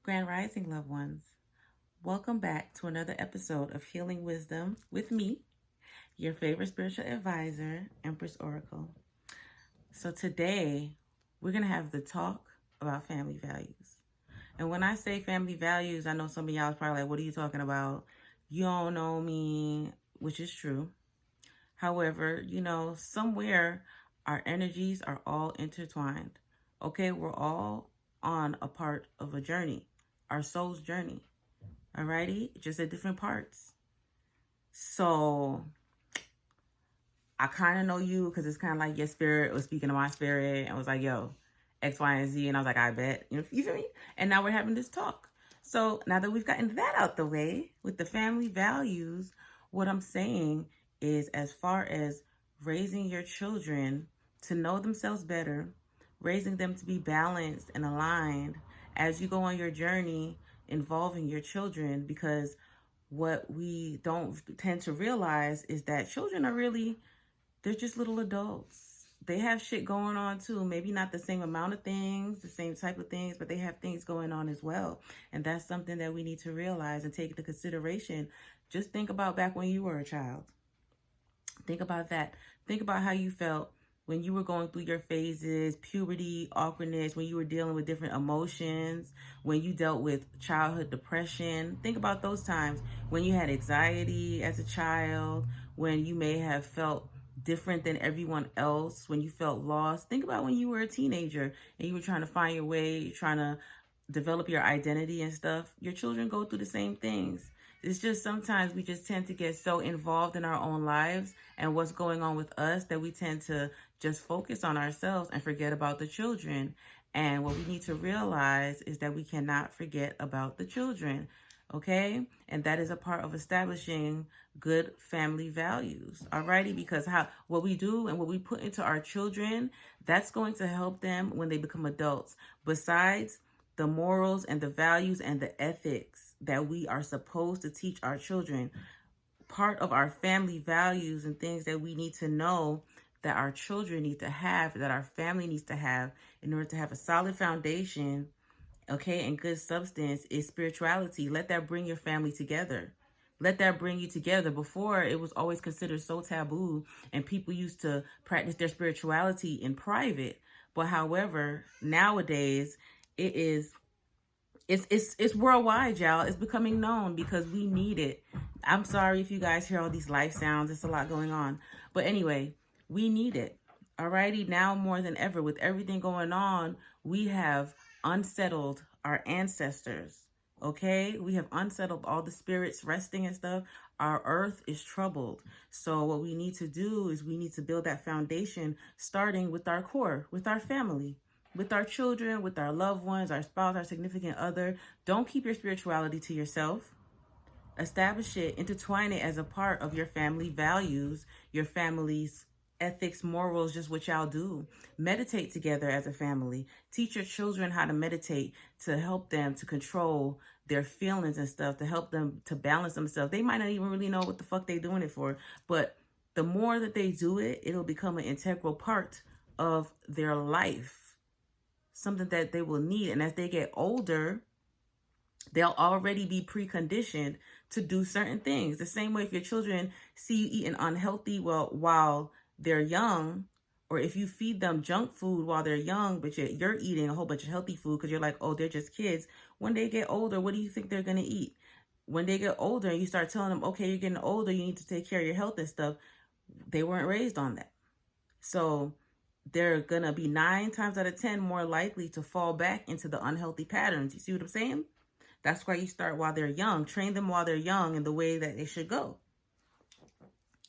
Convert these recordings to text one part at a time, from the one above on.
Grand Rising, loved ones. Welcome back to another episode of Healing Wisdom with me, your favorite spiritual advisor, Empress Oracle. So, today we're going to have the talk about family values. And when I say family values, I know some of y'all are probably like, what are you talking about? You don't know me, which is true. However, somewhere our energies are all intertwined. Okay, we're all on a part of a journey, our soul's journey. Alrighty, just at different parts. So I kind of know you because it's kind of like your spirit was speaking to my spirit and was like, yo, X, Y, and Z. And I was like, I bet. You feel me? And now we're having this talk. So now that we've gotten that out the way with the family values, what I'm saying is as far as raising your children to know themselves better, raising them to be balanced and aligned as you go on your journey involving your children, because what we don't tend to realize is that children are really, they're just little adults. They have shit going on too. Maybe not the same amount of things, the same type of things, but they have things going on as well. And that's something that we need to realize and take into consideration. Just think about back when you were a child. Think about that. Think about how you felt when you were going through your phases, puberty, awkwardness, when you were dealing with different emotions, when you dealt with childhood depression. Think about those times when you had anxiety as a child, when you may have felt different than everyone else, when you felt lost. Think about when you were a teenager and you were trying to find your way, trying to develop your identity and stuff. Your children go through the same things. It's just sometimes we just tend to get so involved in our own lives and what's going on with us that we tend to just focus on ourselves and forget about the children. And what we need to realize is that we cannot forget about the children. Okay? And that is a part of establishing good family values. Alrighty? Because what we do and what we put into our children, that's going to help them when they become adults. Besides the morals and the values and the ethics that we are supposed to teach our children, part of our family values and things that we need to know that our children need to have, that our family needs to have in order to have a solid foundation, okay, and good substance, is spirituality. Let that bring your family together. Let that bring you together. Before, it was always considered so taboo, and people used to practice their spirituality in private. But however, nowadays, it's worldwide, y'all. It's becoming known because we need it. I'm sorry if you guys hear all these life sounds. It's a lot going on. But anyway, we need it. Alrighty, now more than ever, with everything going on, we have unsettled our ancestors. Okay, we have unsettled all the spirits resting and stuff. Our earth is troubled. So what we need to do is we need to build that foundation, starting with our core, with our family, with our children, with our loved ones, our spouse, our significant other. Don't keep your spirituality to yourself. Establish it, intertwine it as a part of your family values, your family's ethics, morals, just what y'all do. Meditate together as a family. Teach your children how to meditate to help them to control their feelings and stuff, to help them to balance themselves. They might not even really know what the fuck they're doing it for, but the more that they do it, it'll become an integral part of their life, something that they will need. And as they get older, they'll already be preconditioned to do certain things. The same way if your children see you eating unhealthy while they're young, or if you feed them junk food while they're young, but you're eating a whole bunch of healthy food because you're like, oh, they're just kids. When they get older, what do you think they're going to eat? When they get older and you start telling them, okay, you're getting older, you need to take care of your health and stuff, they weren't raised on that. So they're going to be 9 times out of 10 more likely to fall back into the unhealthy patterns. You see what I'm saying? That's why you start while they're young. Train them while they're young in the way that they should go.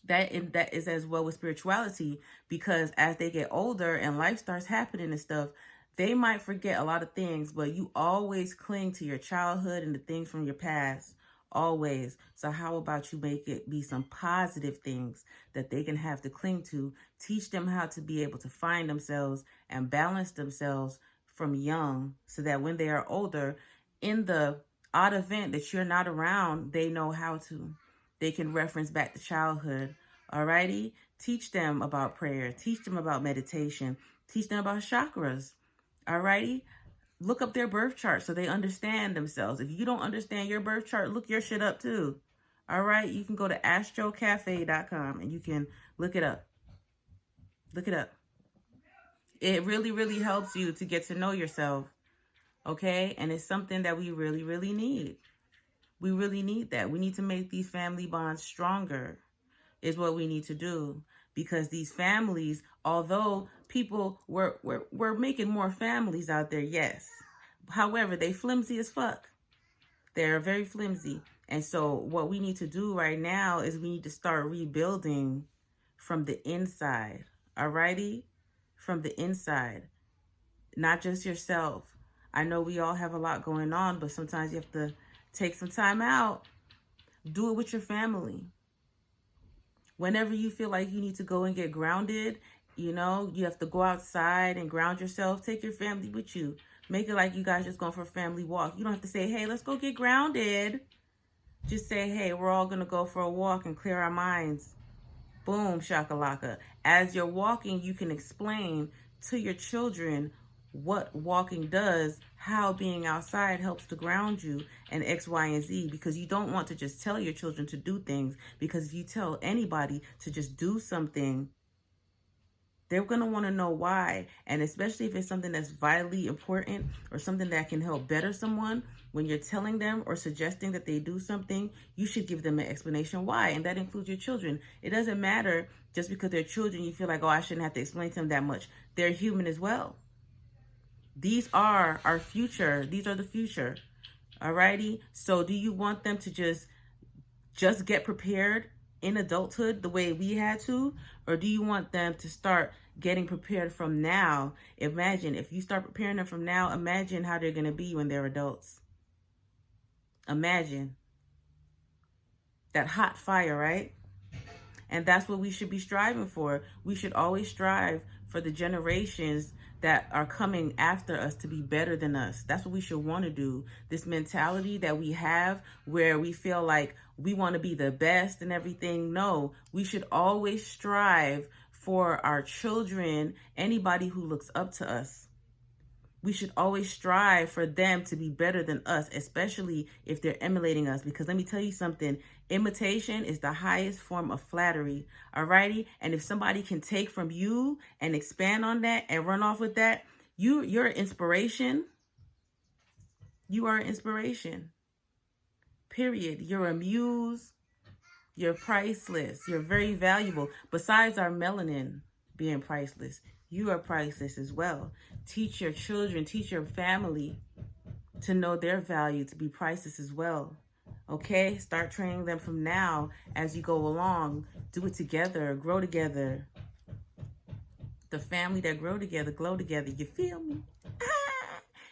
That is as well with spirituality, because as they get older and life starts happening and stuff, they might forget a lot of things, but you always cling to your childhood and the things from your past, always. So how about you make it be some positive things that they can have to cling to? Teach them how to be able to find themselves and balance themselves from young, so that when they are older, in the odd event that you're not around, they know how to. They can reference back to childhood. Alrighty? Teach them about prayer. Teach them about meditation. Teach them about chakras. Alrighty? look up their birth chart so they understand themselves. If you don't understand your birth chart, look your shit up too. All right? You can go to astrocafe.com and you can look it up. Look it up. It really, really helps you to get to know yourself. Okay? And it's something that we really, really need. We really need that. We need to make these family bonds stronger is what we need to do. Because these families, although people we're making more families out there, yes. However, they flimsy as fuck. They're very flimsy. And so what we need to do right now is we need to start rebuilding from the inside. Alrighty? From the inside. Not just yourself. I know we all have a lot going on, but sometimes you have to take some time out. Do it with your family. Whenever you feel like you need to go and get grounded, you know, you have to go outside and ground yourself. Take your family with you. Make it like you guys just going for a family walk. You don't have to say, hey, let's go get grounded. Just say, hey, we're all going to go for a walk and clear our minds. Boom, shakalaka. As you're walking, you can explain to your children what walking does, how being outside helps to ground you, and X, Y, and Z, because you don't want to just tell your children to do things, because if you tell anybody to just do something, they're going to want to know why. And especially if it's something that's vitally important or something that can help better someone, when you're telling them or suggesting that they do something, you should give them an explanation why. And that includes your children. It doesn't matter just because they're children, you feel like, oh, I shouldn't have to explain to them that much. They're human as well. These are our future. These are the future. Alrighty? So do you want them to just get prepared in adulthood the way we had to? Or do you want them to start getting prepared from now? Imagine, if you start preparing them from now, imagine how they're going to be when they're adults. Imagine. That hot fire, right? And that's what we should be striving for. We should always strive for the generations that are coming after us to be better than us. That's what we should want to do. This mentality that we have where we feel like we want to be the best and everything. No, we should always strive for our children, anybody who looks up to us. We should always strive for them to be better than us, especially if they're emulating us. Because let me tell you something, imitation is the highest form of flattery, alrighty? And if somebody can take from you and expand on that and run off with that, you're an inspiration. You are an inspiration, period. You're a muse. You're priceless. You're very valuable. Besides our melanin being priceless, you are priceless as well. Teach your children, teach your family to know their value, to be priceless as well. Okay? Start training them from now as you go along. Do it together. Grow together. The family that grow together, glow together. You feel me?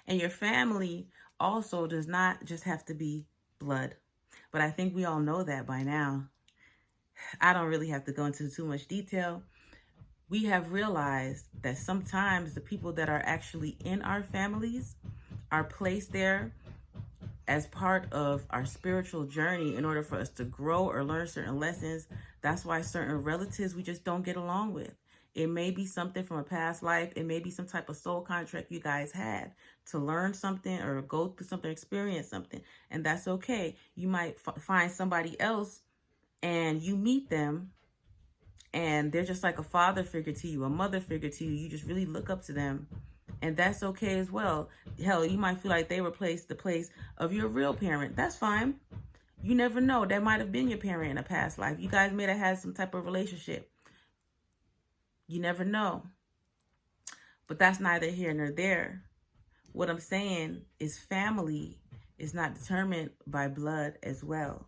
And your family also does not just have to be blood. But I think we all know that by now. I don't really have to go into too much detail. We have realized that sometimes the people that are actually in our families are placed there as part of our spiritual journey in order for us to grow or learn certain lessons. That's why certain relatives we just don't get along with. It may be something from a past life. It may be some type of soul contract you guys had to learn something or go through something, experience something. And that's okay. You might find somebody else and you meet them and they're just like a father figure to you, a mother figure to you. You just really look up to them. And that's okay as well. Hell, you might feel like they replaced the place of your real parent. That's fine. You never know. That might have been your parent in a past life. You guys may have had some type of relationship. You never know. But that's neither here nor there. What I'm saying is family is not determined by blood as well.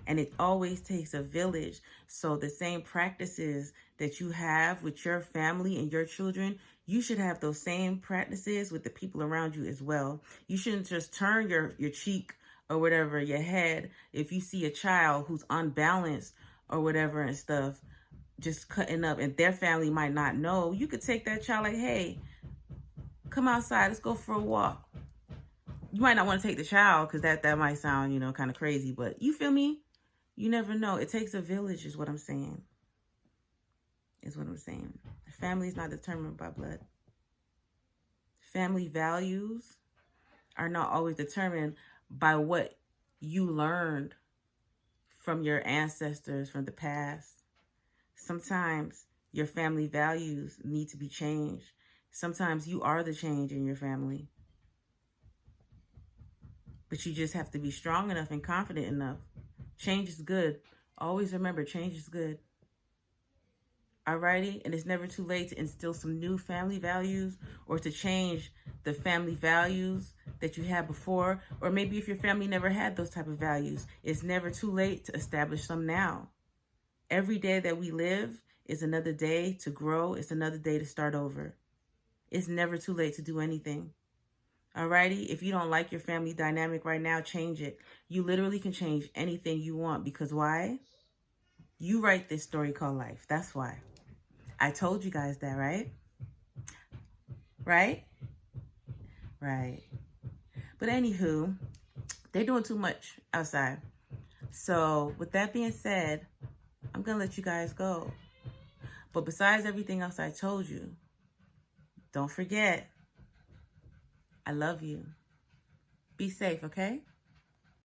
And it always takes a village. So the same practices that you have with your family and your children, you should have those same practices with the people around you as well. You shouldn't just turn your cheek or whatever, your head, if you see a child who's unbalanced or whatever and stuff, just cutting up, and their family might not know. You could take that child like, hey, come outside, let's go for a walk. You might not want to take the child because that might sound, kind of crazy, but you feel me? You never know. It takes a village is what I'm saying. Is what I'm saying. Family is not determined by blood. Family values are not always determined by what you learned from your ancestors from the past. Sometimes your family values need to be changed. Sometimes you are the change in your family. But you just have to be strong enough and confident enough. Change is good. Always remember, change is good. Alrighty? And it's never too late to instill some new family values or to change the family values that you had before. Or maybe if your family never had those type of values, it's never too late to establish some now. Every day that we live is another day to grow. It's another day to start over. It's never too late to do anything. Alrighty? If you don't like your family dynamic right now, change it. You literally can change anything you want because why? You write this story called life. That's why. I told you guys that, right? Right? Right. But anywho, they're doing too much outside. So with that being said, I'm going to let you guys go. But besides everything else I told you, don't forget, I love you. Be safe, okay?